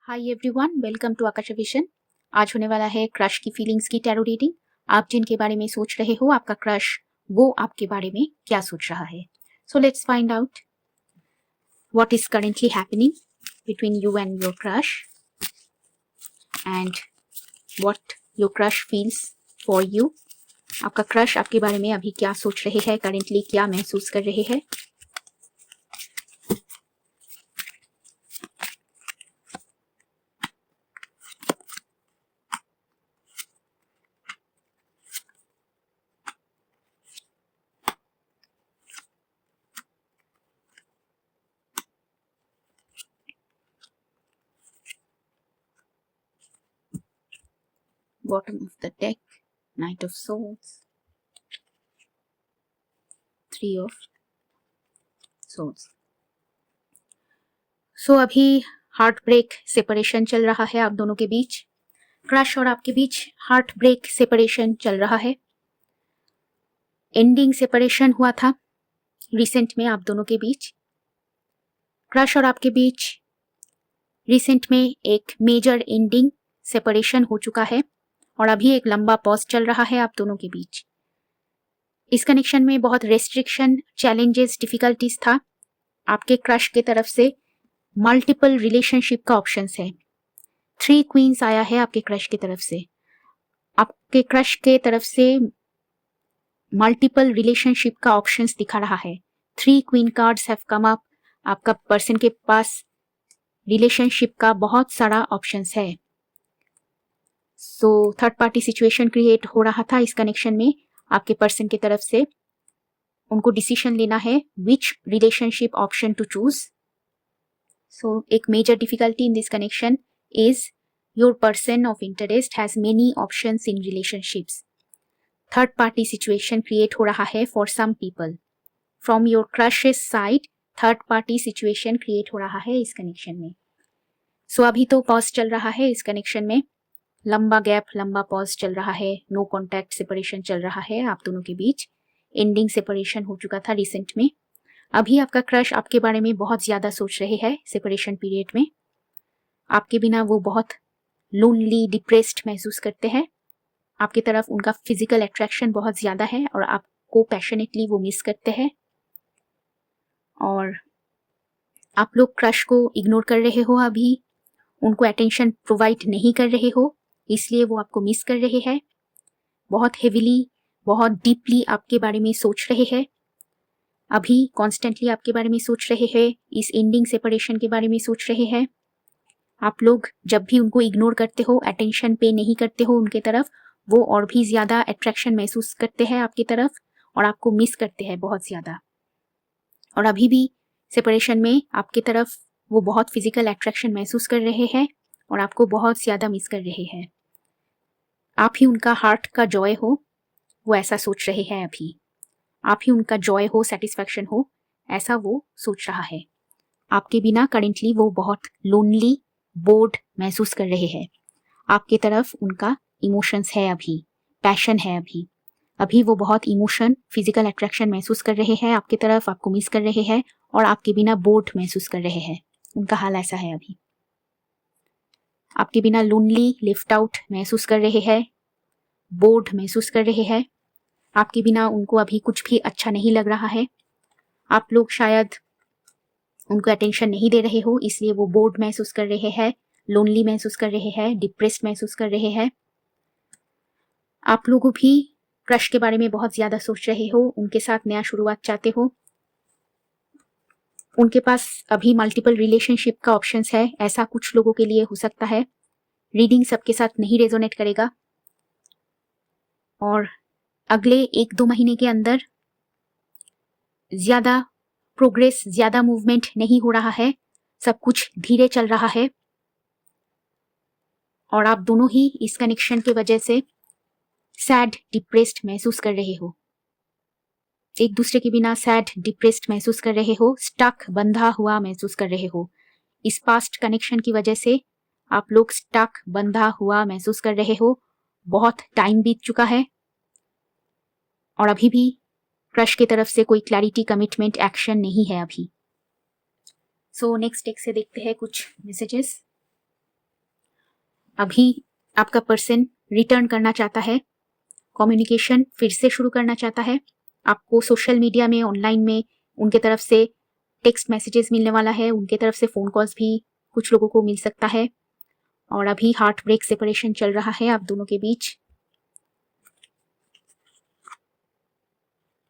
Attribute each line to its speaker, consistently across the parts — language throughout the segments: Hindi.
Speaker 1: Hi everyone, welcome to Aakash vision. आज होने वाला है क्रश की फीलिंग्स की टैरो रीडिंग। आप जिनके बारे में सोच रहे हो, आपका क्रश वो आपके बारे में क्या सोच रहा है। So let's find out what is currently happening between you and your crush and what your crush feels for you. आपका क्रश आपके बारे में अभी क्या सोच रहे हैं, करेंटली क्या महसूस कर रहे हैं। Bottom of the deck, Knight of Swords, Three of Swords. सो अभी हार्ट ब्रेक सेपरेशन चल रहा है आप दोनों के बीच। क्रश और आपके बीच हार्ट ब्रेक सेपरेशन चल रहा है। एंडिंग सेपरेशन हुआ था रिसेंट में आप दोनों के बीच। क्रश और आपके बीच रिसेंट में एक मेजर एंडिंग सेपरेशन हो चुका है और अभी एक लंबा पॉज चल रहा है आप दोनों के बीच। इस कनेक्शन में बहुत रेस्ट्रिक्शन, चैलेंजेस, डिफिकल्टीज था। आपके क्रश के तरफ से मल्टीपल रिलेशनशिप का ऑप्शंस है। 3 क्वींस आया है आपके क्रश की तरफ से। आपके क्रश के तरफ से मल्टीपल रिलेशनशिप का ऑप्शंस दिखा रहा है। 3 queen cards have come up. आपका पर्सन के पास रिलेशनशिप का बहुत सारा ऑप्शंस है। So third party situation create हो रहा था इस कनेक्शन में। आपके पर्सन की तरफ से उनको डिसीजन लेना है which relationship option to choose. So एक major difficulty in this connection is your person of interest has many options in relationships. Third party situation create हो रहा है for some people. From your crush's side third party situation create हो रहा है इस कनेक्शन में। सो अभी तो पॉज चल रहा है इस कनेक्शन में। लंबा गैप, लंबा पॉज चल रहा है। नो कॉन्टैक्ट सेपरेशन चल रहा है आप दोनों के बीच। एंडिंग सेपरेशन हो चुका था रिसेंट में। अभी आपका क्रश आपके बारे में बहुत ज्यादा सोच रहे हैं सेपरेशन पीरियड में। आपके बिना वो बहुत लोनली, डिप्रेस्ड महसूस करते हैं। आपकी तरफ उनका फिजिकल अट्रैक्शन बहुत ज्यादा है और आपको पैशनेटली वो मिस करते हैं। और आप लोग क्रश को इग्नोर कर रहे हो, अभी उनको अटेंशन प्रोवाइड नहीं कर रहे हो, इसलिए वो आपको मिस कर रहे हैं। बहुत हेविली, बहुत डीपली आपके बारे में सोच रहे हैं। अभी कॉन्स्टेंटली आपके बारे में सोच रहे हैं। इस एंडिंग सेपरेशन के बारे में सोच रहे हैं। आप लोग जब भी उनको इग्नोर करते हो, अटेंशन पे नहीं करते हो उनके तरफ, वो और भी ज्यादा अट्रैक्शन महसूस करते हैं आपकी तरफ और आपको मिस करते हैं बहुत ज्यादा। और अभी भी सेपरेशन में आपकी तरफ वो बहुत फिजिकल अट्रैक्शन महसूस कर रहे हैं और आपको बहुत ज्यादा मिस कर रहे हैं। आप ही उनका हार्ट का जॉय हो, वो ऐसा सोच रहे हैं अभी। आप ही उनका जॉय हो, सेटिस्फैक्शन हो, ऐसा वो सोच रहा है। आपके बिना करेंटली वो बहुत लोनली, बोर्ड महसूस कर रहे हैं। आपके तरफ उनका इमोशंस है अभी, पैशन है अभी। अभी वो बहुत इमोशन, फिजिकल अट्रैक्शन महसूस कर रहे हैं आपकी तरफ, आपको मिस कर रहे हैं और आपके बिना बोर्ड महसूस कर रहे हैं। उनका हाल ऐसा है अभी। आपके बिना लोनली, लिफ्ट आउट महसूस कर रहे हैं, बोर्ड महसूस कर रहे हैं। आपके बिना उनको अभी कुछ भी अच्छा नहीं लग रहा है। आप लोग शायद उनको अटेंशन नहीं दे रहे हो, इसलिए वो बोर्ड महसूस कर रहे हैं, लोनली महसूस कर रहे हैं, डिप्रेस्ड महसूस कर रहे हैं। आप लोग भी क्रश के बारे में बहुत ज्यादा सोच रहे हो, उनके साथ नया शुरुआत चाहते हो। उनके पास अभी मल्टीपल रिलेशनशिप का ऑप्शंस है, ऐसा कुछ लोगों के लिए हो सकता है। रीडिंग सबके साथ नहीं रेजोनेट करेगा और अगले 1-2 महीने के अंदर ज्यादा प्रोग्रेस, ज्यादा मूवमेंट नहीं हो रहा है। सब कुछ धीरे चल रहा है और आप दोनों ही इस कनेक्शन की वजह से सैड, डिप्रेस्ड महसूस कर रहे हो। एक दूसरे के बिना सैड, डिप्रेस्ड महसूस कर रहे हो, स्टक, बंधा हुआ महसूस कर रहे हो। इस पास्ट कनेक्शन की वजह से आप लोग स्टक, बंधा हुआ महसूस कर रहे हो। बहुत टाइम बीत चुका है और अभी भी क्रश की तरफ से कोई क्लैरिटी, कमिटमेंट, एक्शन नहीं है अभी। सो नेक्स्ट टेक से देखते हैं कुछ मैसेजेस। अभी आपका पर्सन रिटर्न करना चाहता है, कम्युनिकेशन फिर से शुरू करना चाहता है। आपको सोशल मीडिया में, ऑनलाइन में उनके तरफ से टेक्स्ट मैसेजेस मिलने वाला है, उनके तरफ से फ़ोन कॉल्स भी कुछ लोगों को मिल सकता है। और अभी हार्ट ब्रेक सेपरेशन चल रहा है आप दोनों के बीच।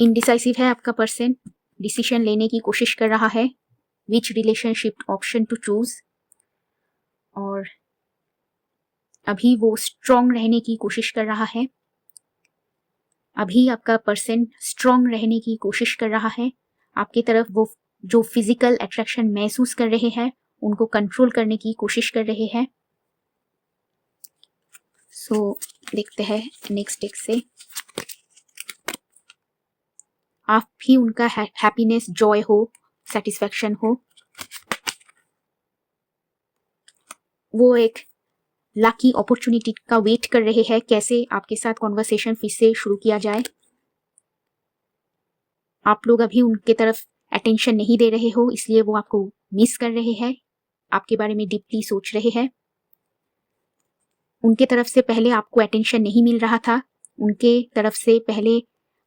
Speaker 1: इनडिसाइसिव है आपका पर्सन, डिसीजन लेने की कोशिश कर रहा है which relationship option to choose. और अभी वो स्ट्रॉन्ग रहने की कोशिश कर रहा है। अभी आपका पर्सन स्ट्रॉन्ग रहने की कोशिश कर रहा है। आपकी तरफ वो जो फिजिकल अट्रैक्शन महसूस कर रहे हैं उनको कंट्रोल करने की कोशिश कर रहे हैं। सो देखते हैं नेक्स्ट टेक से। आप भी उनका हैप्पीनेस, जॉय हो, सेटिस्फैक्शन हो। वो एक लकी अपॉर्चुनिटी का वेट कर रहे हैं, कैसे आपके साथ कॉन्वर्सेशन फिर से शुरू किया जाए। आप लोग अभी उनके तरफ अटेंशन नहीं दे रहे हो, इसलिए वो आपको मिस कर रहे हैं, आपके बारे में डीपली सोच रहे हैं। उनके तरफ से पहले आपको अटेंशन नहीं मिल रहा था, उनके तरफ से पहले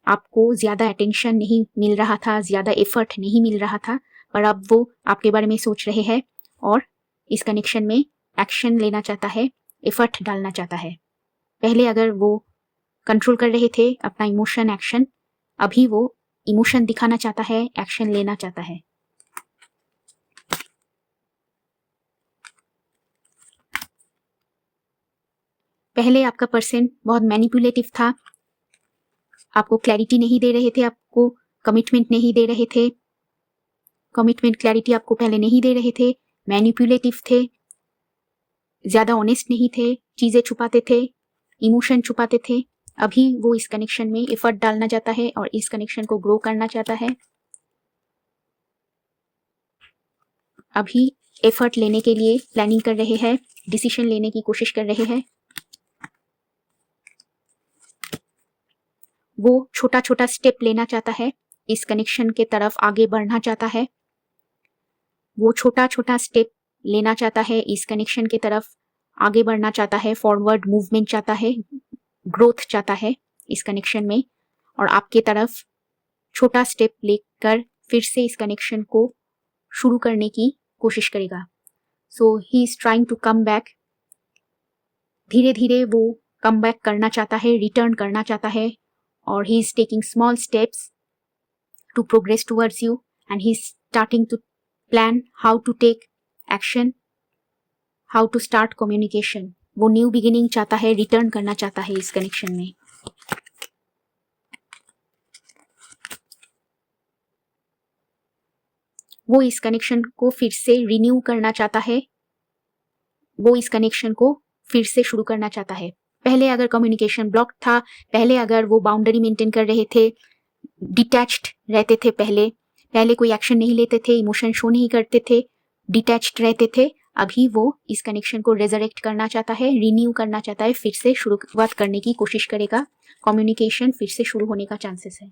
Speaker 1: आपको ज़्यादा अटेंशन नहीं मिल रहा था, ज़्यादा एफर्ट नहीं मिल रहा था, पर अब वो आपके बारे में सोच रहे हैं और इस कनेक्शन में एक्शन लेना चाहता है, एफर्ट डालना चाहता है। पहले अगर वो कंट्रोल कर रहे थे अपना इमोशन, एक्शन, अभी वो इमोशन दिखाना चाहता है, एक्शन लेना चाहता है। पहले आपका पर्सन बहुत मैनिपुलेटिव था, आपको क्लैरिटी नहीं दे रहे थे, आपको कमिटमेंट नहीं दे रहे थे, कमिटमेंट क्लैरिटी आपको पहले नहीं दे रहे थे, मैनिपुलेटिव थे, ज़्यादा ऑनेस्ट नहीं थे, चीज़ें छुपाते थे, इमोशन छुपाते थे। अभी वो इस कनेक्शन में एफर्ट डालना चाहता है और इस कनेक्शन को ग्रो करना चाहता है। अभी एफर्ट लेने के लिए प्लानिंग कर रहे हैं, डिसीजन लेने की कोशिश कर रहे हैं। वो छोटा छोटा स्टेप लेना चाहता है, इस कनेक्शन के तरफ आगे बढ़ना चाहता है। वो छोटा छोटा स्टेप लेना चाहता है, इस कनेक्शन के तरफ आगे बढ़ना चाहता है, फॉरवर्ड मूवमेंट चाहता है, ग्रोथ चाहता है इस कनेक्शन में। और आपके तरफ छोटा स्टेप लेकर फिर से इस कनेक्शन को शुरू करने की कोशिश करेगा। So he is trying to come back. धीरे धीरे वो कम बैक करना चाहता है, रिटर्न करना चाहता है, और he is taking small steps to progress towards you and he is starting to plan how to take action, how to start communication. वो न्यू बिगिनिंग चाहता है, रिटर्न करना चाहता है इस कनेक्शन में। वो इस कनेक्शन को फिर से रिन्यू करना चाहता है, वो इस कनेक्शन को फिर से शुरू करना चाहता है। पहले अगर कम्युनिकेशन ब्लॉक था, पहले अगर वो बाउंड्री मेंटेन कर रहे थे, डिटैच्ड रहते थे, पहले कोई एक्शन नहीं लेते थे, इमोशन शो नहीं करते थे, डिटैच्ड रहते थे, अभी वो इस कनेक्शन को रेजरेक्ट करना चाहता है, रिन्यू करना चाहता है, फिर से शुरुआत करने की कोशिश करेगा। कम्युनिकेशन फिर से शुरू होने का चांसेस है।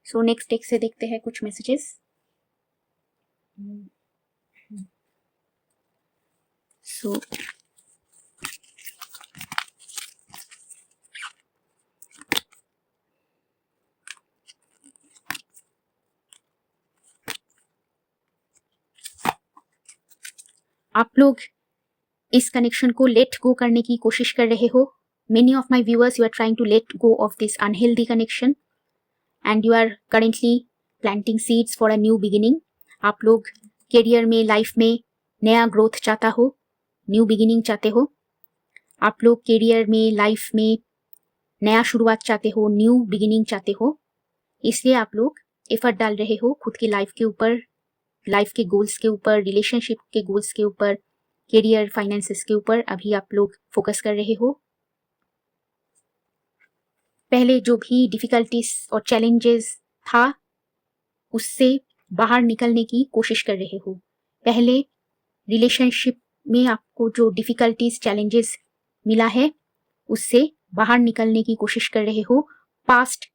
Speaker 1: सो नेक्स्ट टेक से देखते हैं कुछ मैसेजेस। सो आप लोग इस कनेक्शन को लेट गो करने की कोशिश कर रहे हो। Many of my viewers, you are trying to let go of this unhealthy connection and you are currently planting seeds for a new beginning. आप लोग करियर में, लाइफ में नया ग्रोथ चाहता हो, न्यू बिगिनिंग चाहते हो। आप लोग करियर में, लाइफ में नया शुरुआत चाहते हो, न्यू बिगिनिंग चाहते हो, इसलिए आप लोग एफर्ट डाल रहे हो खुद की लाइफ के ऊपर, लाइफ के गोल्स के ऊपर, रिलेशनशिप के गोल्स के ऊपर, करियर, फाइनेंसेस के ऊपर अभी आप लोग फोकस कर रहे हो। पहले जो भी डिफिकल्टीज और चैलेंजेस था उससे बाहर निकलने की कोशिश कर रहे हो। पहले रिलेशनशिप में आपको जो डिफिकल्टीज, चैलेंजेस मिला है उससे बाहर निकलने की कोशिश कर रहे हो। पास्ट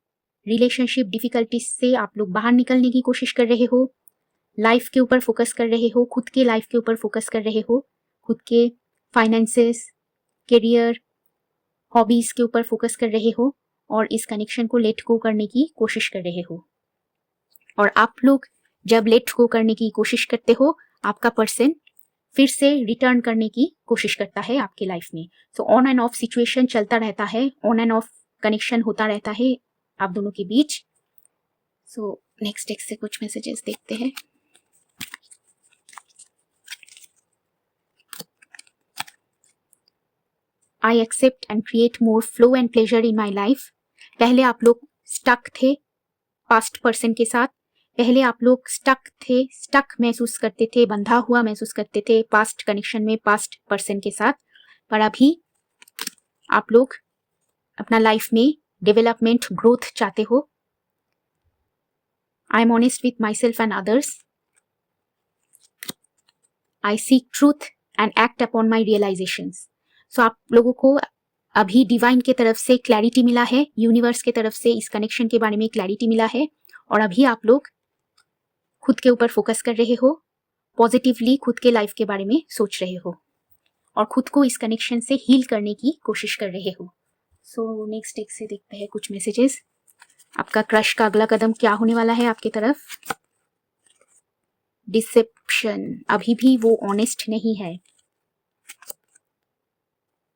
Speaker 1: रिलेशनशिप डिफिकल्टीज से आप लोग बाहर निकलने की कोशिश कर रहे हो। लाइफ के ऊपर फोकस कर रहे हो, खुद के लाइफ के ऊपर फोकस कर रहे हो, खुद के फाइनेंसेस, करियर, हॉबीज के ऊपर फोकस कर रहे हो और इस कनेक्शन को लेट गो करने की कोशिश कर रहे हो। और आप लोग जब लेट गो करने की कोशिश करते हो, आपका पर्सन फिर से रिटर्न करने की कोशिश करता है आपके लाइफ में। So on and of situation चलता रहता है, ऑन एंड ऑफ कनेक्शन होता रहता है आप दोनों के बीच। सो नेक्स्ट डेक से कुछ मैसेजेस देखते हैं। I accept and create more flow and pleasure in my life. पहले आप लोग स्टक थे पास्ट पर्सन के साथ, पहले आप लोग स्टक महसूस करते थे, बंधा हुआ महसूस करते थे पास्ट कनेक्शन में, पास्ट पर्सन के साथ। पर अभी आप लोग अपना लाइफ में डेवलपमेंट, ग्रोथ चाहते हो। I am honest with myself and others. I seek truth and act upon my realisations. So आप लोगों को अभी डिवाइन के तरफ से क्लैरिटी मिला है, यूनिवर्स के तरफ से इस कनेक्शन के बारे में क्लैरिटी मिला है, और अभी आप लोग खुद के ऊपर फोकस कर रहे हो, पॉजिटिवली खुद के लाइफ के बारे में सोच रहे हो और खुद को इस कनेक्शन से हील करने की कोशिश कर रहे हो। सो नेक्स्ट डेक से देखते हैं कुछ मैसेजेस। आपका क्रश का अगला कदम क्या होने वाला है आपकी तरफ? डिसेप्शन, अभी भी वो ऑनेस्ट नहीं है।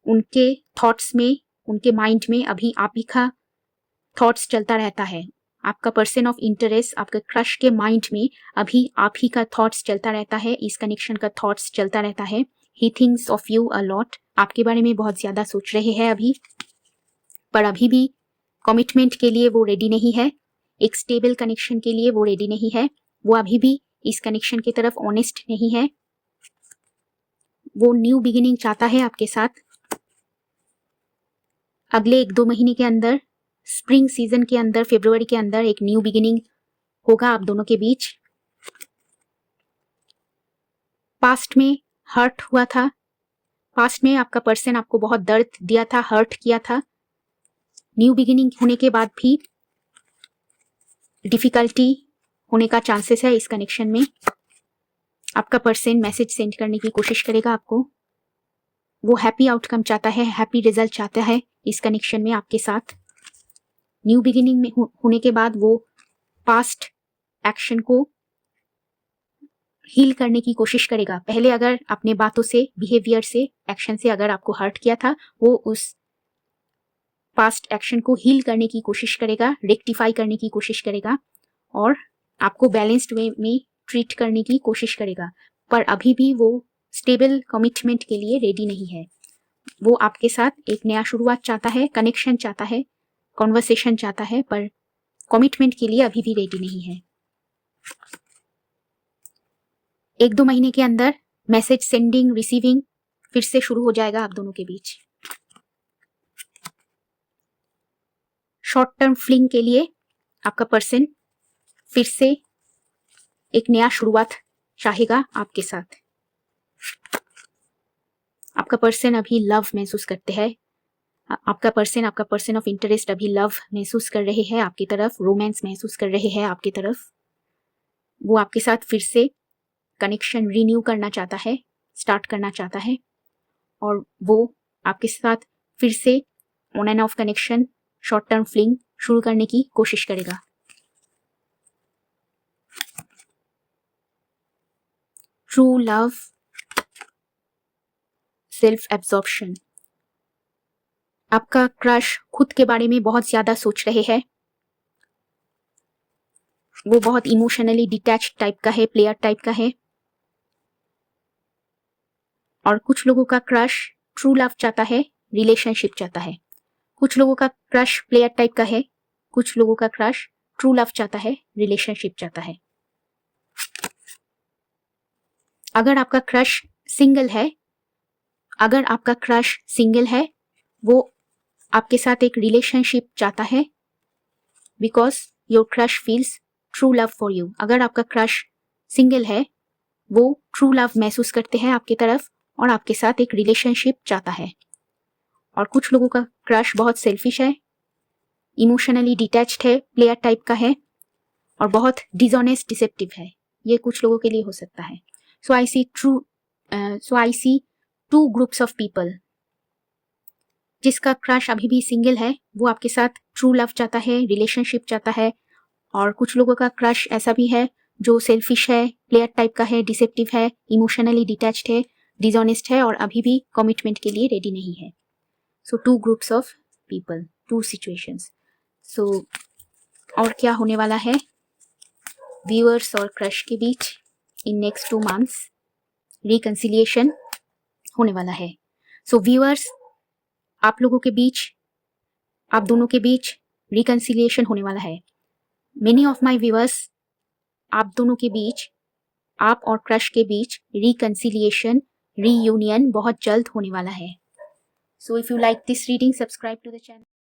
Speaker 1: उनके थॉट्स में, उनके माइंड में अभी आप ही का थॉट्स चलता रहता है। आपका पर्सन ऑफ इंटरेस्ट, आपके क्रश के माइंड में अभी आप ही का थॉट्स चलता रहता है, इस कनेक्शन का थॉट्स चलता रहता है। He thinks of you a lot, आपके बारे में बहुत ज्यादा सोच रहे हैं अभी, पर अभी भी कमिटमेंट के लिए वो रेडी नहीं है, एक स्टेबल कनेक्शन के लिए वो रेडी नहीं है। वो अभी भी इस कनेक्शन की तरफ ऑनेस्ट नहीं है। वो न्यू बिगिनिंग चाहता है आपके साथ। अगले 1-2 महीने के अंदर, स्प्रिंग सीजन के अंदर, फरवरी के अंदर एक न्यू बिगिनिंग होगा आप दोनों के बीच। पास्ट में हर्ट हुआ था, पास्ट में आपका पर्सन आपको बहुत दर्द दिया था, हर्ट किया था। न्यू बिगिनिंग होने के बाद भी डिफिकल्टी होने का चांसेस है इस कनेक्शन में। आपका पर्सन मैसेज सेंड करने की कोशिश करेगा आपको। वो हैप्पी आउटकम चाहता है, हैप्पी रिजल्ट चाहता है इस कनेक्शन में आपके साथ। न्यू बिगिनिंग में होने के बाद वो पास्ट एक्शन को हील करने की कोशिश करेगा। पहले अगर अपने बातों से, बिहेवियर से, एक्शन से अगर आपको हर्ट किया था, वो उस पास्ट एक्शन को हील करने की कोशिश करेगा, रेक्टिफाई करने की कोशिश करेगा और आपको बैलेंस्ड वे में ट्रीट करने की कोशिश करेगा। पर अभी भी वो स्टेबल कमिटमेंट के लिए रेडी नहीं है। वो आपके साथ एक नया शुरुआत चाहता है, कनेक्शन चाहता है, कॉन्वर्सेशन चाहता है, पर कमिटमेंट के लिए अभी भी रेडी नहीं है। 1-2 महीने के अंदर मैसेज सेंडिंग, रिसीविंग फिर से शुरू हो जाएगा आप दोनों के बीच। शॉर्ट टर्म फ्लिंग के लिए आपका पर्सन फिर से एक नया शुरुआत चाहेगा आपके साथ। आपका पर्सन अभी लव महसूस करते हैं, आपका पर्सन ऑफ इंटरेस्ट अभी लव महसूस कर रहे हैं आपकी तरफ, रोमांस महसूस कर रहे हैं आपकी तरफ। वो आपके साथ फिर से कनेक्शन रिन्यू करना चाहता है, स्टार्ट करना चाहता है, और वो आपके साथ फिर से on and off connection, short term fling शुरू करने की कोशिश करेगा। ट्रू लव, सेल्फ एब्जॉर्प्शन, आपका क्रश खुद के बारे में बहुत ज्यादा सोच रहे हैं। वो बहुत इमोशनली डिटैच्ड टाइप का है, प्लेयर टाइप का है। और कुछ लोगों का क्रश ट्रू लव चाहता है, रिलेशनशिप चाहता है। कुछ लोगों का क्रश प्लेयर टाइप का है, कुछ लोगों का क्रश ट्रू लव चाहता है, रिलेशनशिप चाहता है। अगर आपका क्रश सिंगल है, अगर आपका क्रश सिंगल है, वो आपके साथ एक रिलेशनशिप चाहता है, because your crush feels true love for you. अगर आपका क्रश सिंगल है, वो ट्रू लव महसूस करते हैं आपकी तरफ और आपके साथ एक रिलेशनशिप चाहता है। और कुछ लोगों का क्रश बहुत सेल्फिश है, इमोशनली डिटैच्ड है, प्लेयर टाइप का है और बहुत डिसऑनेस्ट, डिसेप्टिव है। ये कुछ लोगों के लिए हो सकता है। सो आई सी टू ग्रुप्स ऑफ पीपल। जिसका क्रश अभी भी सिंगल है वो आपके साथ ट्रू लव चाहता है, रिलेशनशिप चाहता है। और कुछ लोगों का क्रश ऐसा भी है जो सेल्फिश है, प्लेयर टाइप का है, डिसेप्टिव है, इमोशनली डिटैच्ड है, डिसऑनेस्ट है और अभी भी कमिटमेंट के लिए रेडी नहीं है। सो 2 ग्रुप्स ऑफ पीपल, 2 सिचुएशंस। सो और क्या होने वाला है व्यूअर्स और क्रश के बीच इन नेक्स्ट 2 मंथ्स? रिकंसिलिएशन होने वाला है। सो व्यूअर्स, आप लोगों के बीच, आप दोनों के बीच रिकंसिलिएशन होने वाला है। मेनी ऑफ माई व्यूअर्स, आप दोनों के बीच, आप और क्रश के बीच रिकंसिलिएशन, रीयूनियन बहुत जल्द होने वाला है। So if you like this reading, subscribe to the channel.